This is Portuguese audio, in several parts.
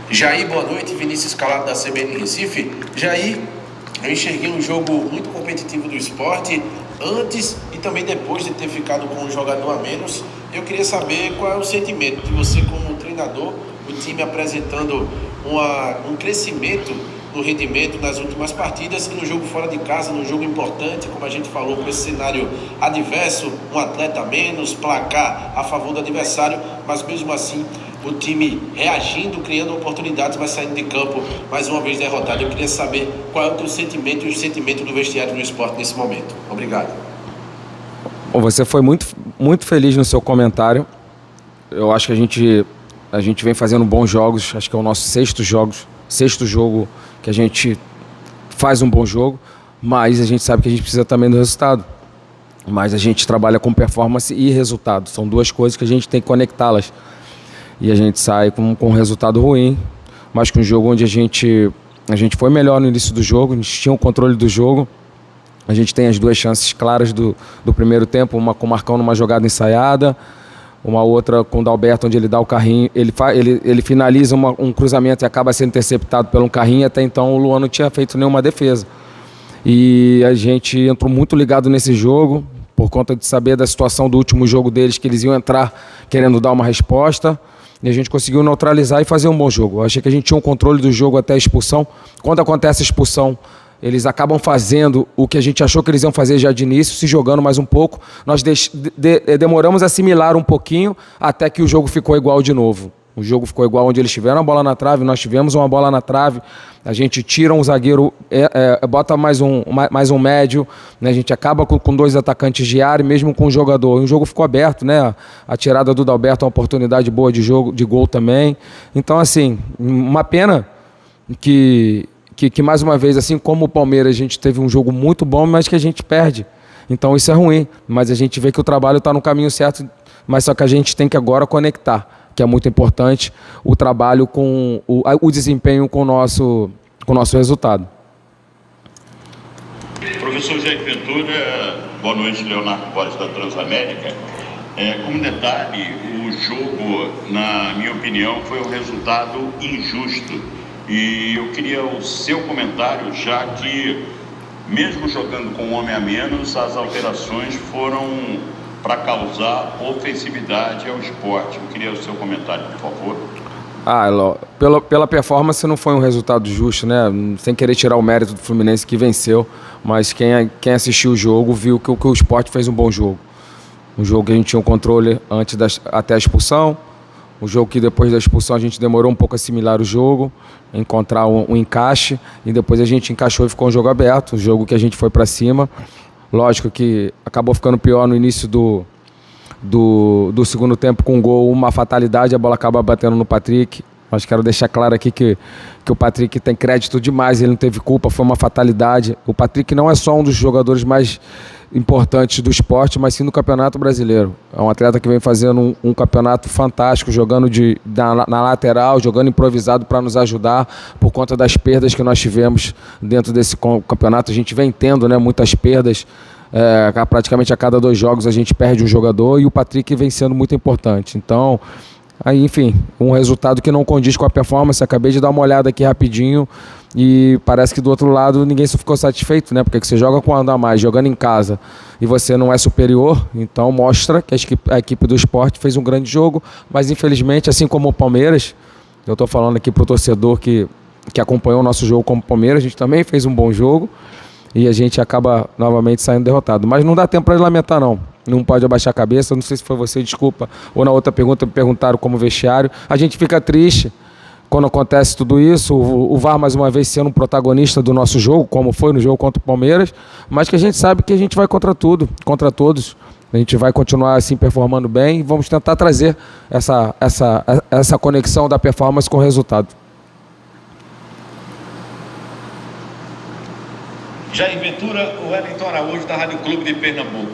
Jair, boa noite. Vinícius Calado da CBN Recife. Jair, eu enxerguei um jogo muito competitivo do Sport antes e também depois de ter ficado com um jogador a menos. Eu queria saber qual é o sentimento de você como treinador, o time apresentando um crescimento no rendimento nas últimas partidas e no jogo fora de casa, num jogo importante, como a gente falou, com esse cenário adverso, um atleta a menos, placar a favor do adversário, mas mesmo assim o time reagindo, criando oportunidades, mas saindo de campo mais uma vez derrotado. Eu queria saber qual é o teu sentimento e o sentimento do vestiário do Sport nesse momento. Obrigado. Você foi muito feliz no seu comentário. Eu acho que a gente vem fazendo bons jogos, acho que é o nosso sexto jogo que a gente faz um bom jogo, mas a gente sabe que a gente precisa também do resultado. Mas a gente trabalha com performance e resultado, são duas coisas que a gente tem que conectá-las. E a gente sai com um resultado ruim, mas com um jogo onde a gente foi melhor no início do jogo, a gente tinha o controle do jogo. A gente tem as duas chances claras do primeiro tempo, uma com o Marcão numa jogada ensaiada, uma outra com o Dalberto, onde ele dá o carrinho, ele finaliza um cruzamento e acaba sendo interceptado por um carrinho. Até então o Luan não tinha feito nenhuma defesa. E a gente entrou muito ligado nesse jogo, por conta de saber da situação do último jogo deles, que eles iam entrar querendo dar uma resposta. E a gente conseguiu neutralizar e fazer um bom jogo. Eu achei que a gente tinha um controle do jogo até a expulsão. Quando acontece a expulsão, eles acabam fazendo o que a gente achou que eles iam fazer já de início, se jogando mais um pouco. Nós demoramos a assimilar um pouquinho até que o jogo ficou igual de novo. O jogo ficou igual, onde eles tiveram a bola na trave, nós tivemos uma bola na trave, a gente tira um zagueiro, bota mais um médio, né? A gente acaba com dois atacantes de área, mesmo com um jogador. E o jogo ficou aberto, né? A tirada do Dalberto é uma oportunidade boa de jogo, de gol também. Então, assim, uma pena que mais uma vez, assim como o Palmeiras, a gente teve um jogo muito bom, mas que a gente perde. Então isso é ruim, mas a gente vê que o trabalho está no caminho certo, mas só que a gente tem que agora conectar, que é muito importante, o trabalho com o desempenho com o nosso resultado. Professor Jair Ventura, boa noite, Leonardo Borges da Transamérica. Como detalhe, o jogo, na minha opinião, foi um resultado injusto. E eu queria o seu comentário, já que, mesmo jogando com um homem a menos, as alterações foram para causar ofensividade ao esporte. Eu queria o seu comentário, por favor. Eló, pela performance não foi um resultado justo, né? Sem querer tirar o mérito do Fluminense que venceu, mas quem assistiu o jogo viu que o esporte fez um bom jogo. Um jogo que a gente tinha um controle até a expulsão. Um jogo que depois da expulsão a gente demorou um pouco a assimilar o jogo, encontrar um encaixe, e depois a gente encaixou e ficou um jogo aberto, um jogo que a gente foi para cima. Lógico que acabou ficando pior no início do segundo tempo com um gol, uma fatalidade, a bola acaba batendo no Patrick. Mas quero deixar claro aqui que o Patrick tem crédito demais, ele não teve culpa, foi uma fatalidade. O Patrick não é só um dos jogadores mais importantes do esporte, mas sim do Campeonato Brasileiro. É um atleta que vem fazendo um campeonato fantástico, jogando na lateral, jogando improvisado para nos ajudar, por conta das perdas que nós tivemos dentro desse campeonato. A gente vem tendo, né, muitas perdas. Praticamente a cada 2 jogos a gente perde um jogador, e o Patrick vem sendo muito importante. Então, aí, enfim, um resultado que não condiz com a performance. Acabei de dar uma olhada aqui rapidinho e parece que do outro lado ninguém ficou satisfeito, né? Porque você joga com um a mais, jogando em casa, e você não é superior, então mostra que a equipe do esporte fez um grande jogo, mas infelizmente, assim como o Palmeiras, eu estou falando aqui para o torcedor que acompanhou o nosso jogo como Palmeiras, a gente também fez um bom jogo e a gente acaba novamente saindo derrotado. Mas não dá tempo para lamentar, não. Não pode abaixar a cabeça. Não sei se foi você, desculpa, ou na outra pergunta me perguntaram como vestiário. A gente fica triste quando acontece tudo isso. O VAR, mais uma vez, sendo um protagonista do nosso jogo, como foi no jogo contra o Palmeiras, mas que a gente sabe que a gente vai contra tudo, contra todos. A gente vai continuar assim performando bem e vamos tentar trazer essa conexão da performance com o resultado. Jair Ventura, o Wellington Araújo da Rádio Clube de Pernambuco.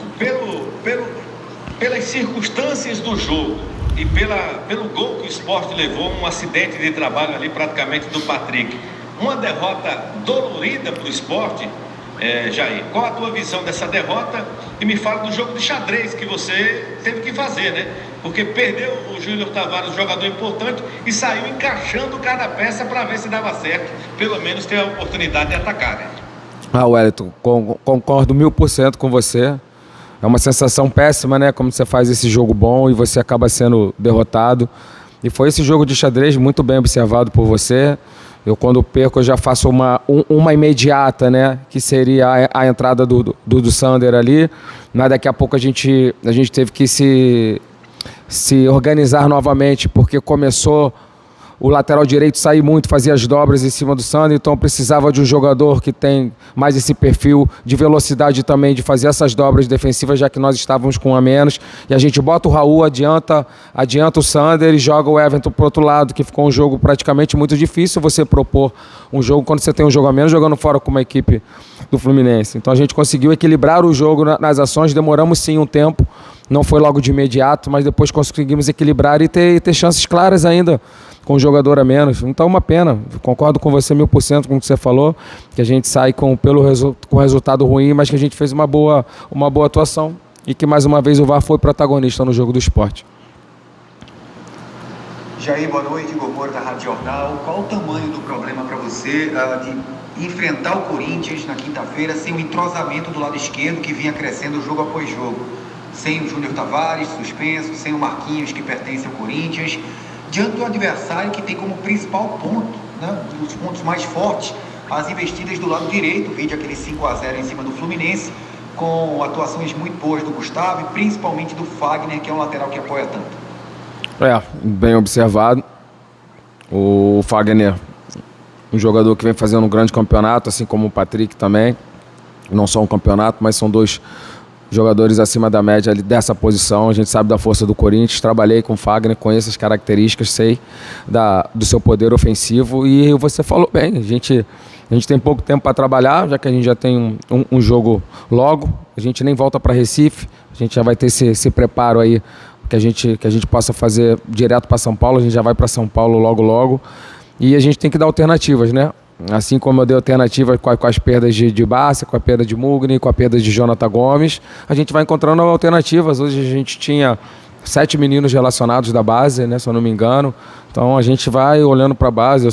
Pelas circunstâncias do jogo e pelo gol que o Sport levou, um acidente de trabalho ali praticamente do Patrick, uma derrota dolorida para o Sport, Jair, qual a tua visão dessa derrota? E me fala do jogo de xadrez que você teve que fazer, né? Porque perdeu o Júnior Tavares, um jogador importante, e saiu encaixando cada peça para ver se dava certo, pelo menos ter a oportunidade de atacar, né? Wellington, concordo 1000% com você. É uma sensação péssima, né? Como você faz esse jogo bom e você acaba sendo derrotado. E foi esse jogo de xadrez muito bem observado por você. Eu, quando perco, eu já faço uma imediata, né? Que seria a entrada do Sander ali. Mas daqui a pouco a gente teve que se organizar novamente, porque começou o lateral direito sair muito, fazia as dobras em cima do Sander, então precisava de um jogador que tem mais esse perfil de velocidade também, de fazer essas dobras defensivas, já que nós estávamos com um a menos, e a gente bota o Raul, adianta o Sander e joga o Everton para o outro lado, que ficou um jogo praticamente muito difícil você propor um jogo quando você tem um jogo a menos, jogando fora com uma equipe do Fluminense. Então a gente conseguiu equilibrar o jogo nas ações, demoramos sim um tempo, não foi logo de imediato, mas depois conseguimos equilibrar e ter chances claras ainda, com um jogador a menos. Então é uma pena, concordo com você 1000% com o que você falou, que a gente sai com resultado ruim, mas que a gente fez uma boa atuação e que mais uma vez o VAR foi protagonista no jogo do Sport. Jair, boa noite, Igor Moura da Rádio Jornal. Qual o tamanho do problema para você de enfrentar o Corinthians na quinta-feira sem o entrosamento do lado esquerdo que vinha crescendo jogo após jogo? Sem o Júnior Tavares, suspenso, sem o Marquinhos, que pertence ao Corinthians, diante do adversário que tem como principal ponto, né, os pontos mais fortes, as investidas do lado direito, vídeo aquele 5-0 em cima do Fluminense, com atuações muito boas do Gustavo e principalmente do Fagner, que é um lateral que apoia tanto. Bem observado. O Fagner, um jogador que vem fazendo um grande campeonato, assim como o Patrick também. Não só um campeonato, mas são dois jogadores acima da média ali dessa posição. A gente sabe da força do Corinthians, trabalhei com o Fagner, conheço as características, sei do seu poder ofensivo, e você falou bem, a gente tem pouco tempo para trabalhar, já que a gente já tem um jogo logo, a gente nem volta para Recife, a gente já vai ter esse preparo aí que a gente possa fazer direto para São Paulo, a gente já vai para São Paulo logo, e a gente tem que dar alternativas, né? Assim como eu dei alternativa com as perdas de Bárcia, com a perda de Mugni, com a perda de Jonathan Gomes, a gente vai encontrando alternativas. Hoje a gente tinha 7 meninos relacionados da base, né, se eu não me engano. Então a gente vai olhando para a base.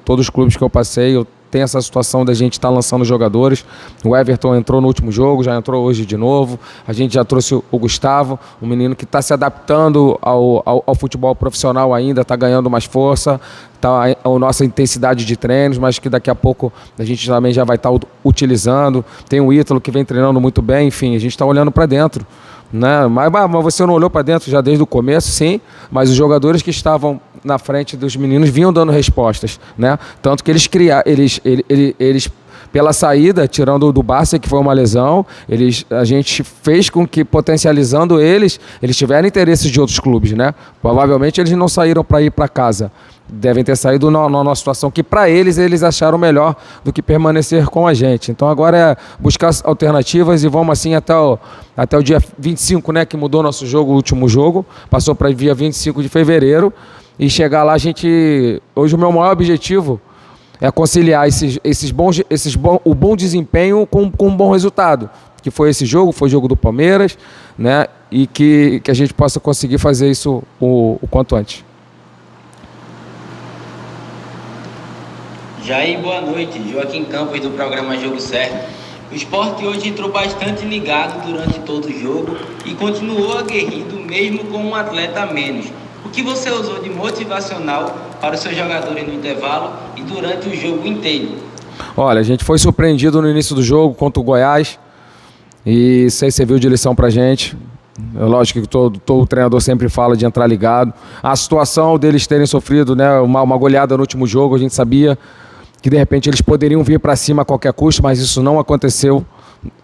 Todos os clubes que eu passei, eu tenho essa situação da gente estar lançando jogadores. O Everton entrou no último jogo, já entrou hoje de novo. A gente já trouxe o Gustavo, um menino que está se adaptando ao futebol profissional ainda, está ganhando mais força, tá a nossa intensidade de treinos, mas que daqui a pouco a gente também já vai estar utilizando. Tem o Ítalo que vem treinando muito bem, enfim, a gente está olhando para dentro, né? Mas você não olhou para dentro já desde o começo, sim, mas os jogadores que estavam na frente dos meninos vinham dando respostas, né? Tanto que eles pela saída, tirando do Bárcia, que foi uma lesão, a gente fez com que, potencializando eles tiveram interesses de outros clubes, né? Provavelmente eles não saíram para ir para casa. Devem ter saído numa situação que, para eles acharam melhor do que permanecer com a gente. Então agora é buscar alternativas e vamos assim até o dia 25, né? Que mudou nosso jogo, o último jogo, passou para dia 25 de fevereiro. E chegar lá, hoje o meu maior objetivo é conciliar o bom desempenho com um bom resultado, que foi esse jogo, foi o jogo do Palmeiras, né? E que a gente possa conseguir fazer isso o quanto antes. Jair, boa noite. Joaquim Campos, do programa Jogo Certo. O Sport hoje entrou bastante ligado durante todo o jogo e continuou aguerrido mesmo com um atleta a menos. O que você usou de motivacional para os seus jogadores no intervalo e durante o jogo inteiro? Olha, a gente foi surpreendido no início do jogo contra o Goiás e isso aí serviu de lição pra gente. É lógico que todo treinador sempre fala de entrar ligado. A situação deles terem sofrido, né, uma goleada no último jogo, a gente sabia que de repente eles poderiam vir para cima a qualquer custo, mas isso não aconteceu.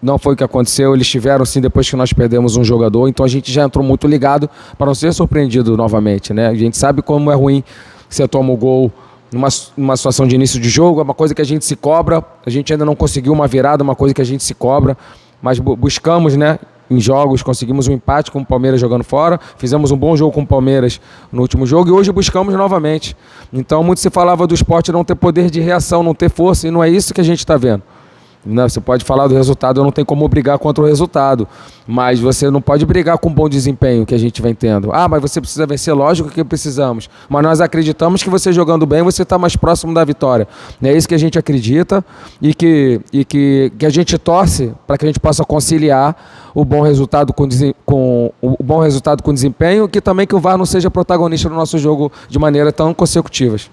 Não foi o que aconteceu, eles tiveram sim depois que nós perdemos um jogador, então a gente já entrou muito ligado para não ser surpreendido novamente, né? A gente sabe como é ruim você toma o gol numa situação de início de jogo, é uma coisa que a gente se cobra, a gente ainda não conseguiu uma virada, uma coisa que a gente se cobra, mas buscamos, né, em jogos, conseguimos um empate com o Palmeiras jogando fora, fizemos um bom jogo com o Palmeiras no último jogo e hoje buscamos novamente. Então muito se falava do Sport não ter poder de reação, não ter força, e não é isso que a gente está vendo. Você pode falar do resultado, eu não tenho como brigar contra o resultado, mas você não pode brigar com o bom desempenho que a gente vem tendo. Mas você precisa vencer, lógico que precisamos, mas nós acreditamos que você jogando bem, você está mais próximo da vitória. É isso que a gente acredita e que a gente torce para que a gente possa conciliar o bom resultado com desempenho, que também que o VAR não seja protagonista no nosso jogo de maneira tão consecutivas.